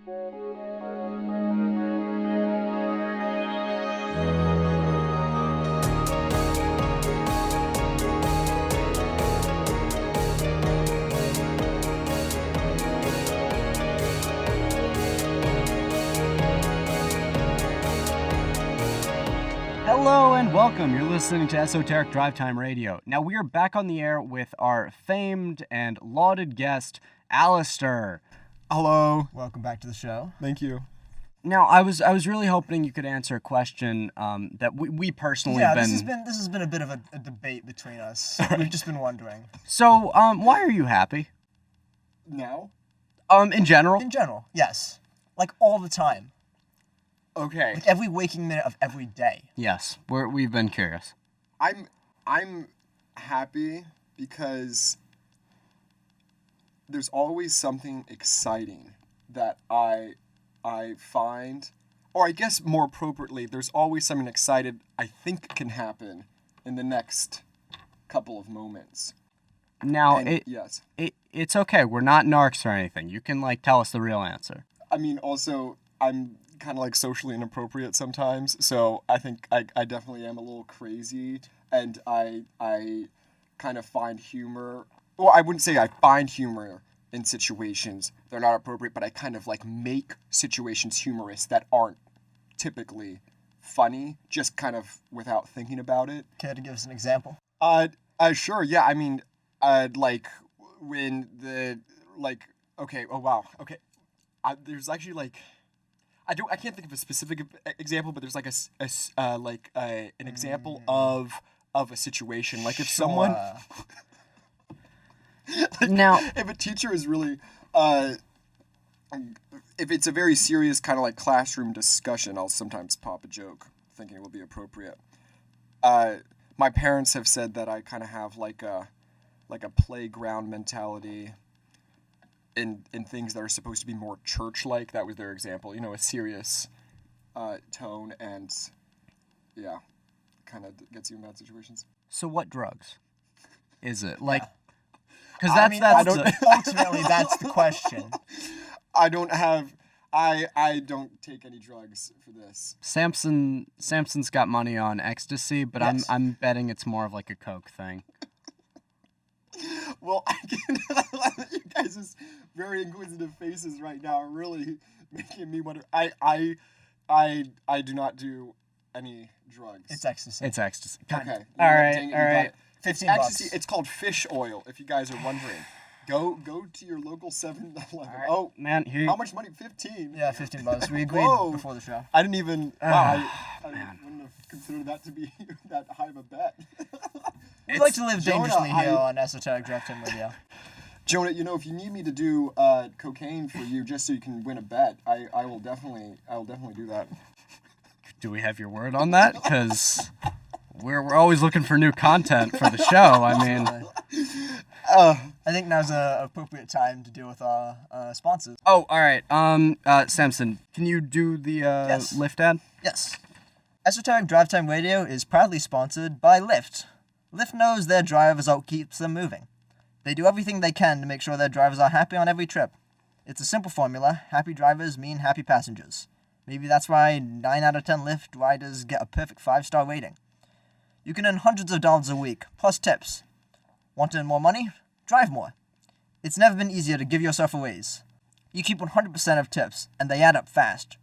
Hello and welcome. You're listening to Esoteric Drive Time Radio. Now we are back on the air with our famed and lauded guest, Alistair. Hello. Welcome back to the show. Thank you. Now I was really hoping you could answer a question that we personally have been. This has been a bit of a debate between us. We've just been wondering. So why are you happy? Now? In general. In general, yes. Like all the time. Okay. Like every waking minute of every day. Yes, we've been curious. I'm happy because there's always something exciting that I find, or I guess more appropriately, there's always something excited I think can happen in the next couple of moments. Now, yes. It's okay. We're not narcs or anything. You can tell us the real answer. I mean, also, I'm kind of socially inappropriate sometimes, so I think I definitely am a little crazy, and I kind of find humor. Well, I wouldn't say I find humor in situations that are not appropriate, but I kind of make situations humorous that aren't typically funny, just kind of without thinking about it. Care to give us an example? Sure. Yeah. I mean, when the okay. Oh wow. Okay. There's actually I can't think of a specific example, but there's an example of a situation. If someone now if a teacher is really if it's a very serious kind of classroom discussion, I'll sometimes pop a joke thinking it will be appropriate. My parents have said that I kind of have a playground mentality in things that are supposed to be more church-like. That was their example. A serious tone, and yeah, kind of gets you in bad situations. So what drugs is it? Because ultimately that's the question. I don't take any drugs for this. Samson's got money on ecstasy, but yes. I'm betting it's more of a Coke thing. Well, you guys' very inquisitive faces right now are really making me wonder. I do not do any drugs. It's ecstasy. It's ecstasy. Okay. All right. $15. Ecstasy. It's called fish oil, if you guys are wondering. Go to your local 7-Eleven. Right. Oh, man. How much money? 15? Yeah, $15. We agreed before the show. I didn't even... Wow, I wouldn't have considered that to be that high of a bet. We like to live dangerously here on Esoteric Drive Time Radio. Jonah, if you need me to do cocaine for you just so you can win a bet, I will definitely do that. Do we have your word on that? Because we're always looking for new content for the show. I mean... I think now's an appropriate time to deal with our sponsors. Oh, all right. Samson, can you do the yes. Lyft ad? Yes. Esoteric Drive Time Radio is proudly sponsored by Lyft. Lyft knows their drivers are what keeps them moving. They do everything they can to make sure their drivers are happy on every trip. It's a simple formula. Happy drivers mean happy passengers. Maybe that's why 9 out of 10 Lyft riders get a perfect 5-star rating. You can earn hundreds of dollars a week, plus tips. Want to earn more money? Drive more. It's never been easier to give yourself a raise. You keep 100% of tips, and they add up fast.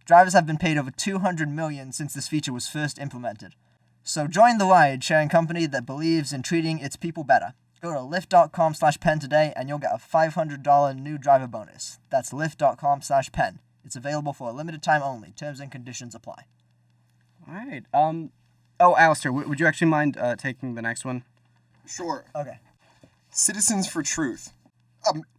Drivers have been paid over $200 million since this feature was first implemented. So join the ride-sharing company that believes in treating its people better. Go to lyft.com/pen today, and you'll get a $500 new driver bonus. That's lyft.com/pen. It's available for a limited time only. Terms and conditions apply. All right. Oh, Alistair, would you actually mind taking the next one? Sure. Okay. Citizens for Truth.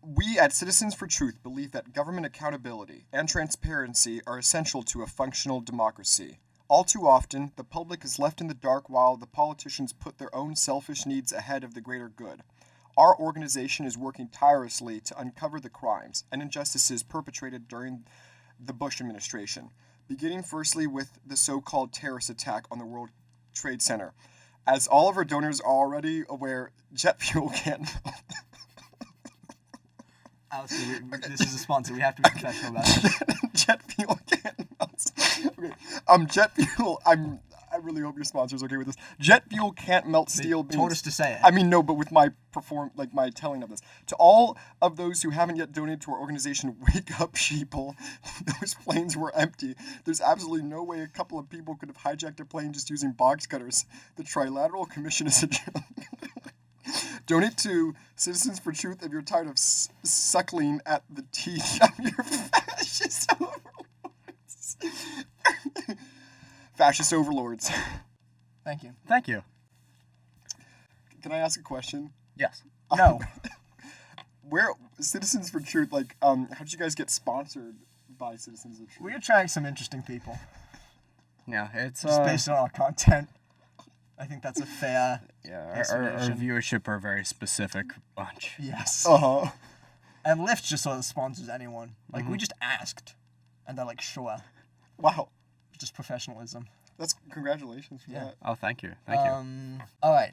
We at Citizens for Truth believe that government accountability and transparency are essential to a functional democracy. All too often, the public is left in the dark while the politicians put their own selfish needs ahead of the greater good. Our organization is working tirelessly to uncover the crimes and injustices perpetrated during the Bush administration, beginning firstly with the so-called terrorist attack on the World Trade Center. As all of our donors are already aware, jet fuel can't... Alistair, this is a sponsor. We have to be professional about it. Jet fuel can't melt. Okay. Jet fuel. I really hope your sponsor's okay with this. Jet fuel can't melt steel beams. Told us to say it. I mean, no, but with my my telling of this. To all of those who haven't yet donated to our organization, wake up, sheeple. Those planes were empty. There's absolutely no way a couple of people could have hijacked a plane just using box cutters. The Trilateral Commission is a joke. Donate to Citizens for Truth if you're tired of suckling at the teeth of your fascist overlords. Fascist overlords. Thank you. Thank you. Can I ask a question? Yes. No. Where Citizens for Truth, how did you guys get sponsored by Citizens of Truth? We attract some interesting people. Yeah, it's Just based on our content. I think that's a fair our explanation. viewership are a very specific bunch. Yes. Uh-huh. And Lyft just sort of sponsors anyone. Like, we just asked. And they're like, sure. Wow. Just professionalism. That's congratulations for Yeah. that. Oh, thank you. Thank you. All right.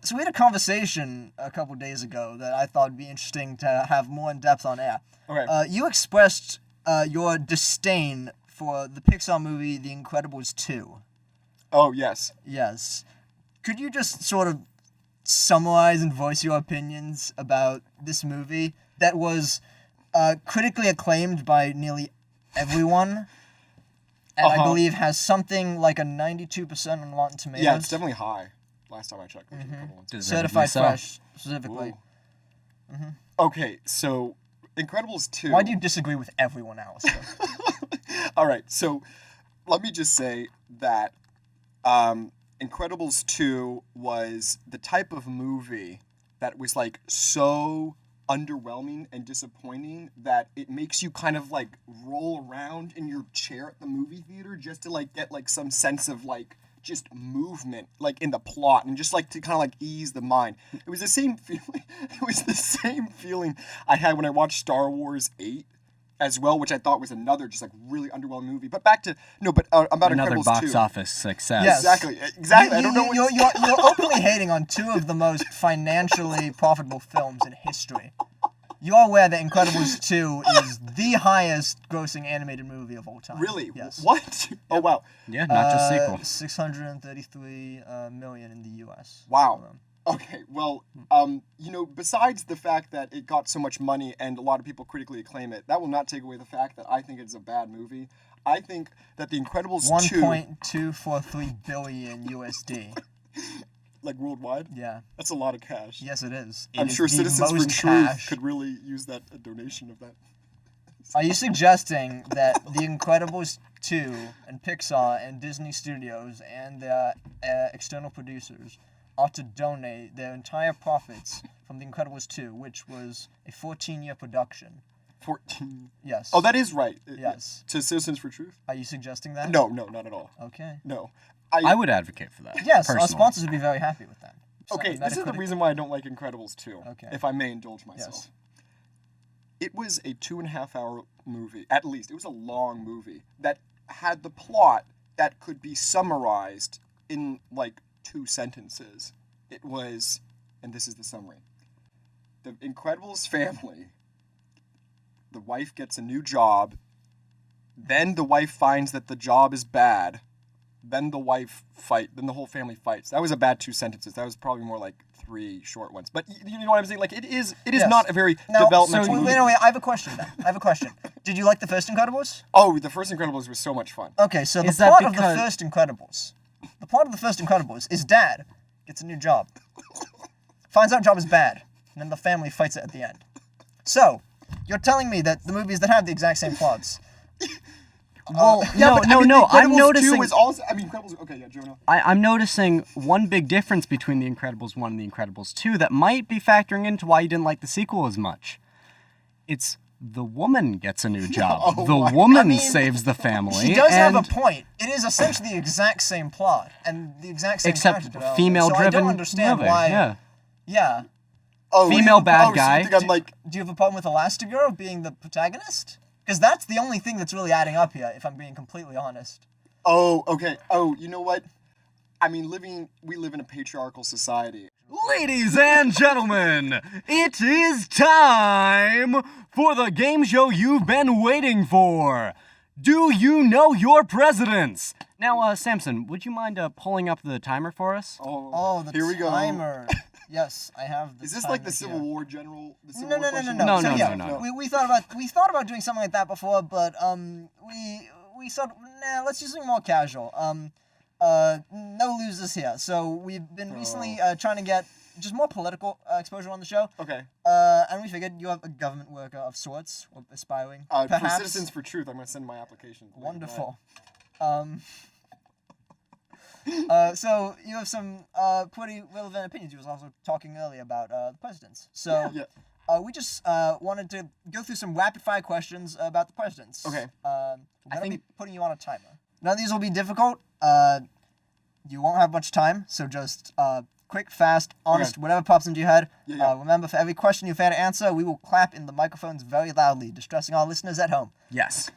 So we had a conversation a couple days ago that I thought would be interesting to have more in depth on air. Okay. You expressed your disdain for the Pixar movie The Incredibles 2. Oh, yes. Yes. Could you just sort of summarize and voice your opinions about this movie that was critically acclaimed by nearly everyone? And I believe has something like a 92% on Rotten Tomatoes. Yeah, it's definitely high. Last time I checked. Deservedly Certified so. fresh, specifically. Okay, so Incredibles 2. Why do you disagree with everyone else? All right, so let me just say that Incredibles 2 was the type of movie that was so underwhelming and disappointing that it makes you kind of roll around in your chair at the movie theater just to get some sense of just movement in the plot and just to kind of ease the mind. It was the same feeling. It was the same feeling I had when I watched Star Wars 8 as well, which I thought was another just really underwhelming movie. But back to about Another Incredibles box 2. office success. Yes. Exactly. I don't know. You're openly hating on two of the most financially profitable films in history. You are aware that Incredibles 2 is the highest grossing animated movie of all time. Really? Yes. What? Oh wow. Yeah, not just sequel. 633 million in the U.S. Wow. Okay, well, besides the fact that it got so much money and a lot of people critically acclaim it, that will not take away the fact that I think it's a bad movie. I think that The Incredibles 2... 1.243 billion USD. Worldwide? Yeah. That's a lot of cash. Yes, it is. I'm sure Citizens for Truth could really use a donation of that. Are you suggesting that The Incredibles 2 and Pixar and Disney Studios and their external producers ought to donate their entire profits from The Incredibles 2, which was a 14-year production? 14? Yes. Oh, that is right. Yes. To Citizens for Truth? Are you suggesting that? No, not at all. Okay. No. I would advocate for that. Yes, personally. our sponsors would be very happy with that. Okay, this is the reason why I don't like Incredibles 2, Okay. if I may indulge myself. Yes. It was a 2.5-hour movie, at least. It was a long movie that had the plot that could be summarized in 2 sentences. It was, and this is the summary. The Incredibles family, the wife gets a new job, then the wife finds that the job is bad, then the whole family fights. That was a bad 2 sentences. That was probably more 3 short ones. But you know what I'm saying? It is Yes. not a very Now, developmental movie. Wait, I have a question then. Did you like the first Incredibles? Oh, the first Incredibles was so much fun. Okay, so the Is that plot of the because- first Incredibles is Dad gets a new job, finds out job is bad, and then the family fights it at the end. So, you're telling me that the movies that have the exact same plots... Well, Yeah, no, but, no, I mean, no. The I'm Incredibles noticing. 2 was also, Incredibles... Okay, yeah, Jonah. I'm noticing one big difference between The Incredibles 1 and The Incredibles 2 that might be factoring into why you didn't like the sequel as much. It's the woman gets a new job. Oh the my- woman saves the family. He does have and a point. It is essentially the exact same plot, and the exact same except character development. female-driven So I don't understand movie. why... Yeah. Yeah. Oh, Female you- bad so you guy. think I'm Do you have a problem with Elastigirl being the protagonist? Because that's the only thing that's really adding up here, if I'm being completely honest. Oh, okay. Oh, you know what? I mean, we live in a patriarchal society. Ladies and gentlemen, it is time for the game show you've been waiting for. Do you know your presidents? Now, Samson, would you mind pulling up the timer for us? Oh, the here we go. timer. Yes, I have the Is this timer like the Civil here. War general? The Civil No. War question? No, So, no, yeah, no. We thought about doing something like that before, but we sort of let's do something more casual. No losers here. So we've been recently trying to get just more political exposure on the show. Okay. And we figured you have a government worker of sorts, or aspiring. For perhaps. Citizens for Truth, I'm going to send my application. Wonderful. So you have some pretty relevant opinions. You was also talking earlier about the presidents. So we just wanted to go through some rapid fire questions about the presidents. Okay. We're gonna be putting you on a timer. None of these will be difficult. You won't have much time, so just quick, fast, honest, whatever pops into your head. Remember, for every question you fail to answer, we will clap in the microphones very loudly, distressing our listeners at home. Yes.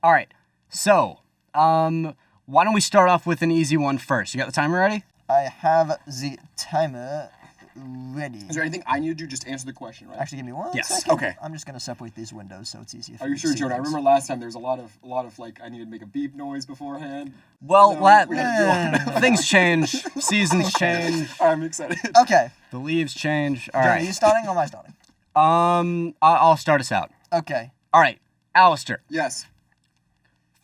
All right. So, why don't we start off with an easy one first? You got the timer ready? I have the timer ready. Is there anything I need to do? Just answer the question, right? Actually, give me one Yes. second. Okay. I'm just gonna separate these windows so it's easier for Are me you to sure, see Jonah? I things. remember last time there was a lot of like I needed to make a beep noise beforehand. Well, We had to do all that. things change, seasons change, I'm excited. Okay. the leaves change. All John, right. are you starting or am I starting? I'll start us out. Okay. All right, Alistair, Yes.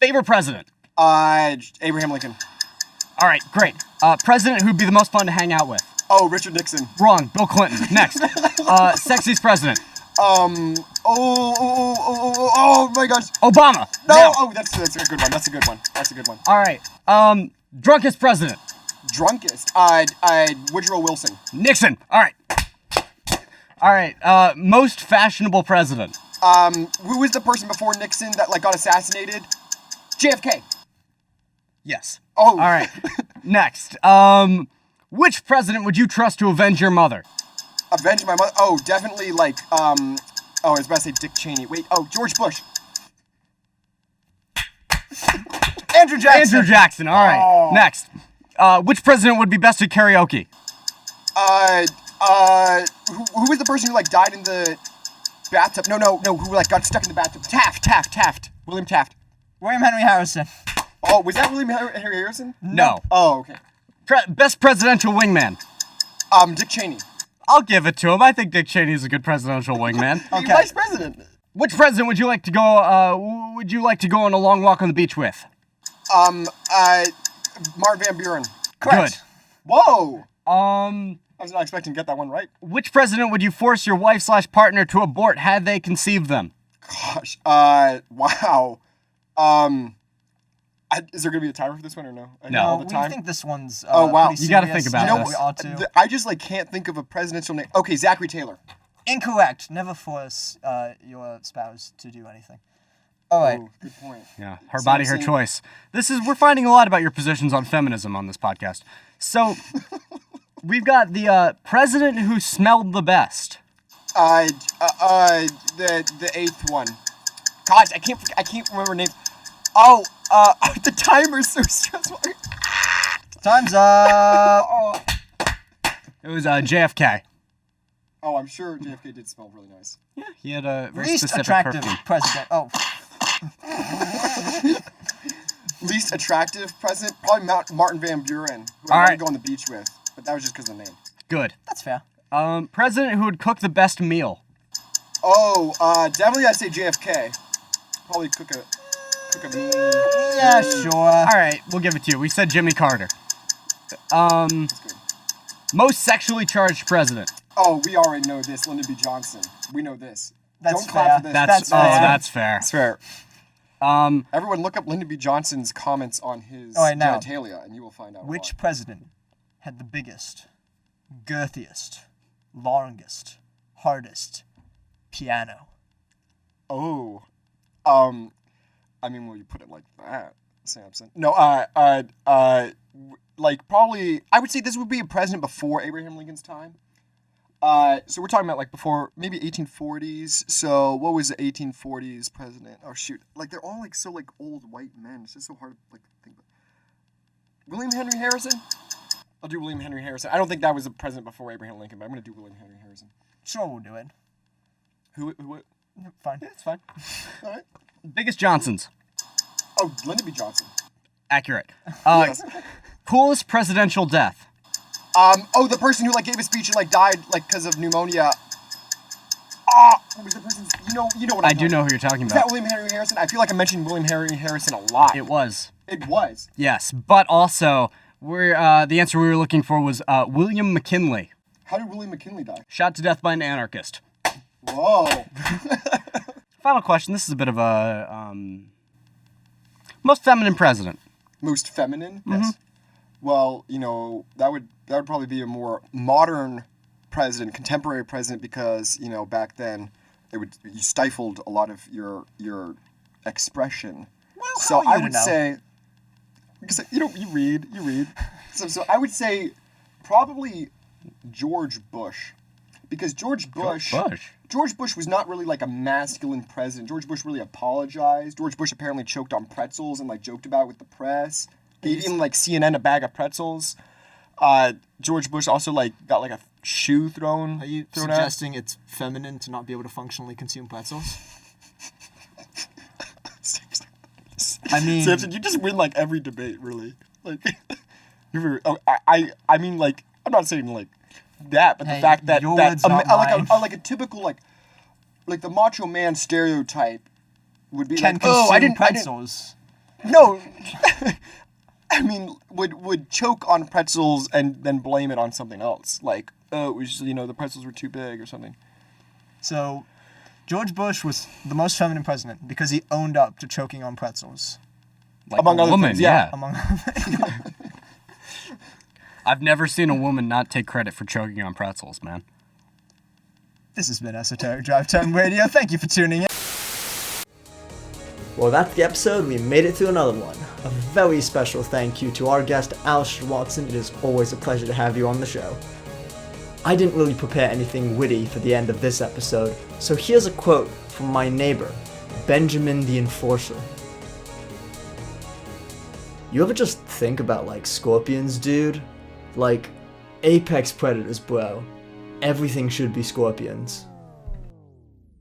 favorite president. Abraham Lincoln. All right, great. President who'd be the most fun to hang out with. Oh, Richard Nixon. Wrong, Bill Clinton. Next. Sexiest president. Oh my gosh. Obama. No. Now. Oh, that's a good one. That's a good one. That's a good one. All right. Drunkest president. Drunkest. Woodrow Wilson. Nixon. All right. All right. Most fashionable president. Who was the person before Nixon that got assassinated? JFK. Yes. Oh. All right. Next. Which president would you trust to avenge your mother? Avenge my mother. Oh, definitely I was about to say Dick Cheney. Wait. Oh, George Bush. Andrew Jackson. Andrew Jackson. All right. Oh. Next. Which president would be best at karaoke? Who was the person who died in the bathtub? No. Who got stuck in the bathtub? Taft. William Taft. William Henry Harrison. Oh, was that William Henry Harrison? No. Oh, okay. Best presidential wingman. Dick Cheney. I'll give it to him. I think Dick Cheney is a good presidential wingman. Okay. Vice president. Which president would you like to go? Would you like to go on a long walk on the beach with? Martin Van Buren. Correct. Good. Whoa. Um, I was not expecting to get that one right. Which president would you force your wife/partner to abort had they conceived them? Gosh. Wow. Is there gonna be a timer for this one or no? I know all the We time. think this one's Oh, wow. pretty You gotta serious. think about You know this. we ought to. I just can't think of a presidential name. Okay, Zachary Taylor. Incorrect. Never force your spouse to do anything. All right. Oh, good point. Yeah, her body, her Samson. choice. We're finding a lot about your positions on feminism on this podcast. So, we've got the president who smelled the best. The eighth one. God, I can't remember names. Oh, the timer's so stressful. Time's up. Oh, It was JFK. oh, I'm sure JFK did smell really nice. Yeah, he had a very Least specific attractive perfume. president. Oh, Least attractive president? Probably Martin Van Buren, who All I right. might go on the beach with, but that was just because of the name. Good. that's fair. President who would cook the best meal. Oh, definitely I'd say JFK. Probably cook a Yeah, sure. All right, we'll give it to you. We said Jimmy Carter. That's good. Most sexually charged president. Oh, we already know this. Lyndon B. Johnson. We know this. That's Don't clap fair. for this. That's fair. That's fair. That's fair. Everyone look up Lyndon B. Johnson's comments on his All right, now. genitalia, and you will find out Which why. president had the biggest, girthiest, longest, hardest piano? Oh. I mean, well, you put it like that, Samson. No, probably, I would say this would be a president before Abraham Lincoln's time. So we're talking about before, maybe 1840s. So what was the 1840s president? Oh shoot, they're all so old white men. It's just so hard to think about. William Henry Harrison? I'll do William Henry Harrison. I don't think that was a president before Abraham Lincoln, but I'm going to do William Henry Harrison. Sure, we'll do it. Who? Fine. Yeah, it's fine. All right. Biggest Johnsons. Oh, Lyndon B. Johnson. Accurate. Yes. Coolest presidential death. Oh, the person who like gave a speech and like died like because of pneumonia. What was the person's? You know what I do know who you're talking Is about. that William Henry Harrison? I feel like I mentioned William Henry Harrison a lot. It was. It was. Yes, but also the answer we were looking for was William McKinley, How did William McKinley die? shot to death by an anarchist. Whoa. Final question. This is a bit of a most feminine president. Most feminine? Yes. Well, that would probably be a more modern president, contemporary president, because back then you stifled a lot of your expression. Well, So how are I you would to know? say, because you read. So I would say probably George Bush, because George Bush was not really like a masculine president. George Bush really apologized. George Bush apparently choked on pretzels and like joked about it with the press. Gave even like CNN a bag of pretzels. George Bush also like got like a shoe thrown. Are you thrown suggesting it's feminine to not be able to functionally consume pretzels? I mean, Samson, you just win like every debate, really. Like, I mean, like, I'm not saying like that, but Hey, the fact that your words, not mine. like a typical like the macho man stereotype would be can like, consume pretzels. No, I mean, would choke on pretzels and then blame it on something else, like, oh, it was the pretzels were too big or something. So, George Bush was the most feminine president because he owned up to choking on pretzels. Like Among a other woman, things, yeah. Among I've never seen a woman not take credit for choking on pretzels, man. This has been Esoteric Drive Time Radio. Thank you for tuning in. Well, that's the episode. We made it through another one. A very special thank you to our guest, Alistair Watson. It is always a pleasure to have you on the show. I didn't really prepare anything witty for the end of this episode, so here's a quote from my neighbor, Benjamin the Enforcer. You ever just think about, like, scorpions, dude? Like, apex predators, bro. Everything should be scorpions.